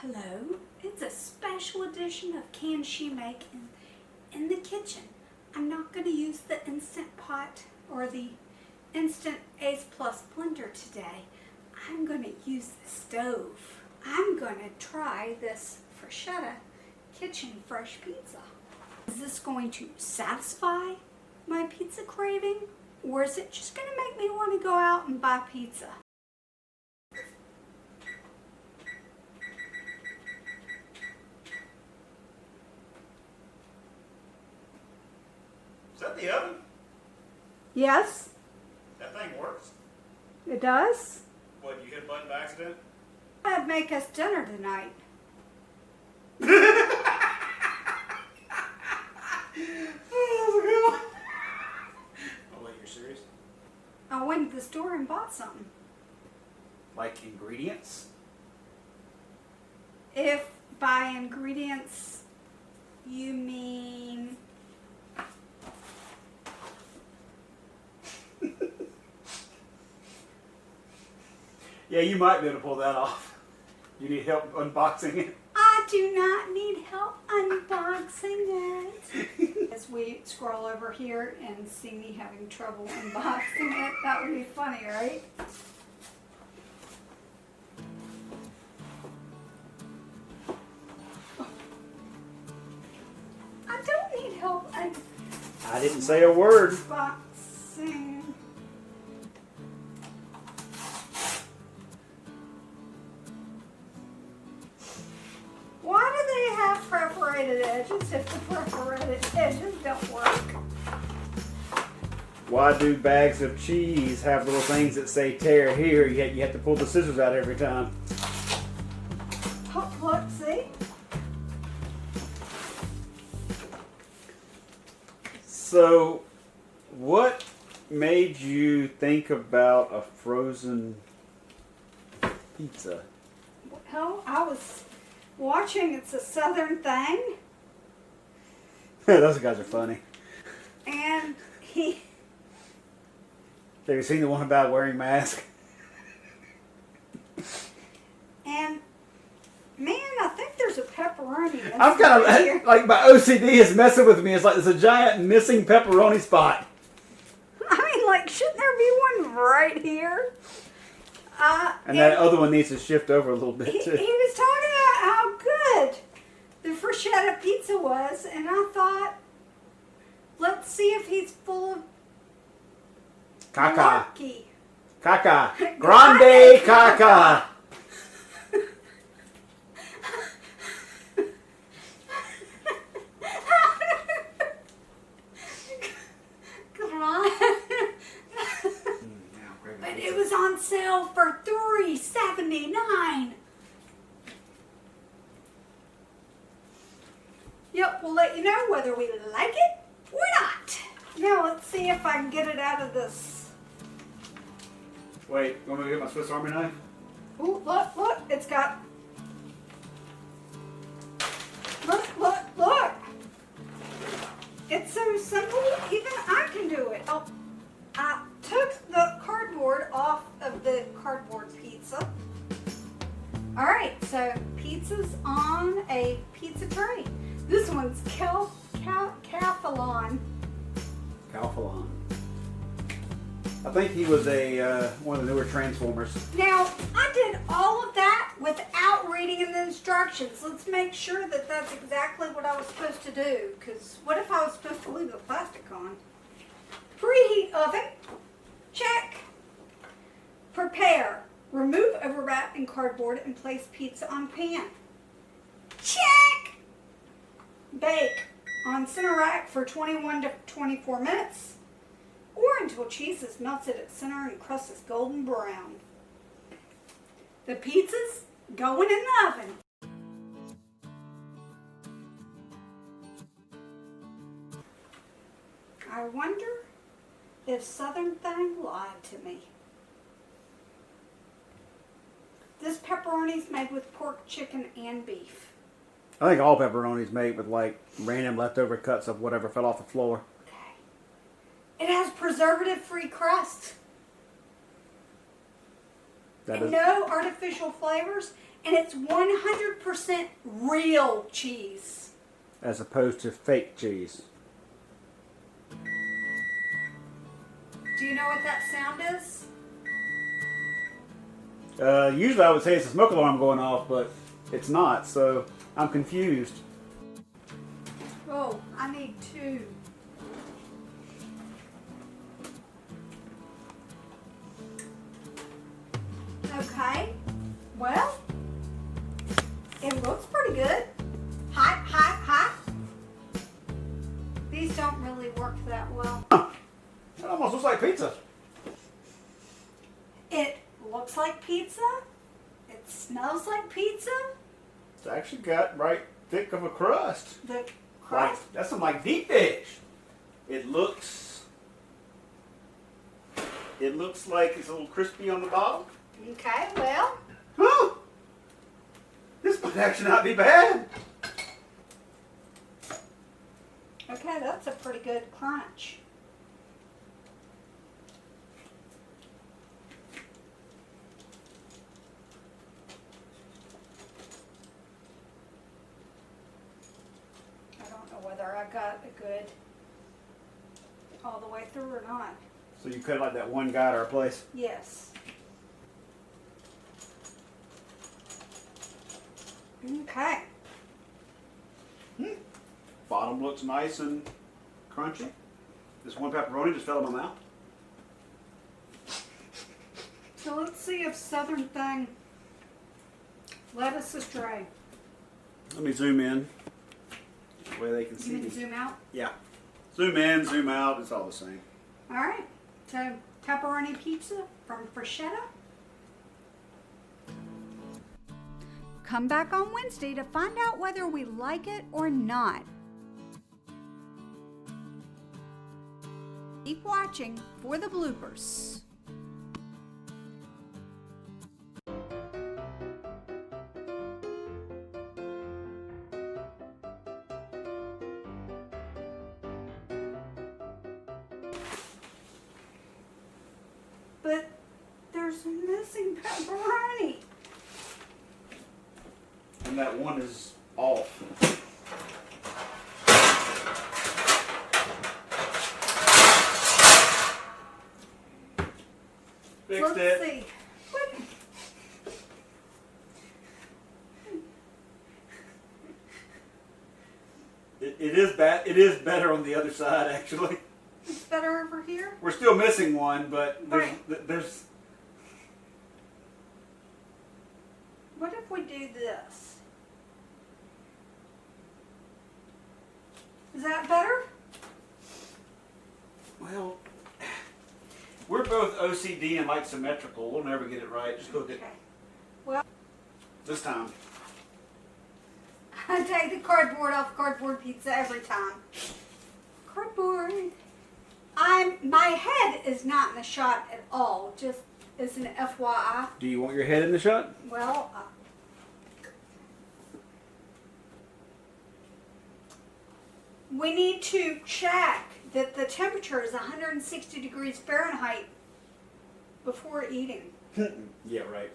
Hello, it's a special edition of Can She Make in the kitchen. I'm not going to use the Instant Pot or the Instant Ace Plus blender today. I'm going to use the stove. I'm going to try this Freschetta Kitchen Fresh Pizza. Is this going to satisfy my pizza craving, or is it just going to make me want to go out and buy pizza? Is that the oven? Yes, That thing works. it does. What, you hit a button by accident? I'd make us dinner tonight. Oh, wait, you're serious? I went to the store and bought something. Like ingredients? If by ingredients you mean Yeah, you might be able to pull that off. You need help unboxing it? I do not need help unboxing it. As we scroll over here and see me having trouble unboxing it, that would be funny, right? I don't need help I didn't say a word. unboxing. Why do they have perforated edges if the perforated edges don't work? Why do bags of cheese have little things that say tear here, yet you have to pull the scissors out every time? Oh, look, see? So, what made you think about a frozen pizza? Well, I was watching It's a Southern Thing, Those guys are funny. and Have you seen the one about wearing masks? and man, I think there's a pepperoni. I'm kind of like my OCD is messing with me. It's like there's a giant missing pepperoni spot. I mean, like, shouldn't there be one right here? And that other one needs to shift over a little bit He too. was talking about how good the Freschetta Pizza was, and I thought, let's see if he's full of Caca. malarkey. Caca. Grande caca. But it was on sale for $3.79. Yep, we'll let you know whether we like it or not. Now let's see if I can get it out of this. Wait, want me to get my Swiss Army knife? Ooh, look, it's got. Look. It's so simple, even I can do it. Oh, I took the cardboard off of the cardboard pizza. All right, so pizza's on a pizza tray. This one's Calphalon. Calphalon. I think he was a one of the newer Transformers. Now, I did all of that without reading in the instructions. Let's make sure that that's exactly what I was supposed to do, because what if I was supposed to leave the plastic on? Preheat oven. Check. Prepare. Remove overwrap and cardboard and place pizza on pan. Check. Bake on center rack for 21 to 24 minutes. Or until cheese is melted at center and crust is golden brown. The pizza's going in the oven. I wonder if Southern Thing lied to me. This pepperoni's made with pork, chicken, and beef. I think all pepperoni's made with like random leftover cuts of whatever fell off the floor. It has preservative-free crust. That And is, no artificial flavors. And it's 100% real cheese. As opposed to fake cheese. Do you know what that sound is? Usually I would say it's a smoke alarm going off, but it's not, so I'm confused. Oh, I need two. Okay, well, it looks pretty good. Hot, hot, hot. These don't really work that well. It almost looks like pizza. It looks like pizza. It smells like pizza. It's actually got right thick of a crust. The Like, crust. that's some like deep dish. It looks like it's a little crispy on the bottom. Okay, well, Huh? This might actually not be bad. okay, that's a pretty good crunch. I don't know whether I got a good all the way through or not. So you cut like that one guy at our place. Yes. Okay. Bottom looks nice and crunchy. This one pepperoni just fell in my mouth. So let's see if Southern Thing led us astray. Let me zoom in. That way they can You see mean me. zoom out? Yeah. Zoom in, zoom out, it's all the same. All right. So pepperoni pizza from Freschetta. Come back on Wednesday to find out whether we like it or not. Keep watching for the bloopers. But there's missing pepperoni. And that one is off. Fixed Let's it. see. What? It is bad. It is better on the other side, actually. It's better over here. We're still missing one, but there's What if we do this? Is that better? well, we're both OCD and like symmetrical. We'll never get it right. Just cook it Okay. Well, this time. I take the cardboard off cardboard pizza every time. Cardboard. My head is not in the shot at all. Just as an FYI. Do you want your head in the shot? Well, we need to check that the temperature is 160 degrees Fahrenheit before eating. Yeah, right.